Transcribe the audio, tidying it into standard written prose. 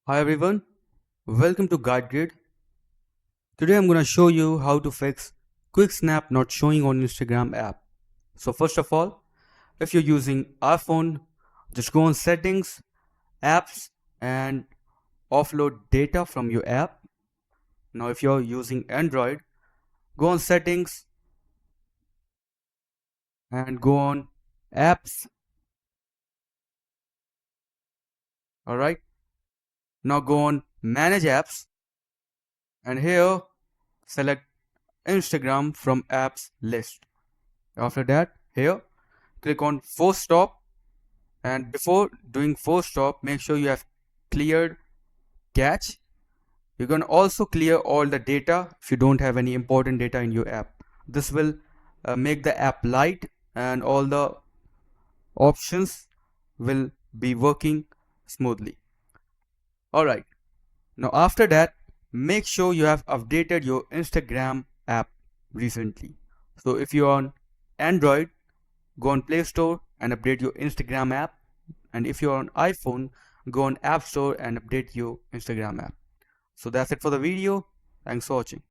Hi everyone, welcome to GuideGrid. Today I'm going to show you how to fix Quick Snap not showing on Instagram app. So first of all, if you're using iPhone, just go on settings, apps and offload data from your app. Now if you're using Android, go on settings and go on apps. Alright, now go on manage apps and here select Instagram from apps list. After that, here click on force stop, and before doing force stop make sure you have cleared cache. You can also clear all the data if you don't have any important data in your app. This will make the app light and all the options will be working smoothly. Alright, now after that make sure you have updated your Instagram app recently. So if you're on Android, go on Play Store and update your Instagram app, and if you're on iPhone, go on App Store and update your Instagram app. So that's it for the video. Thanks for watching.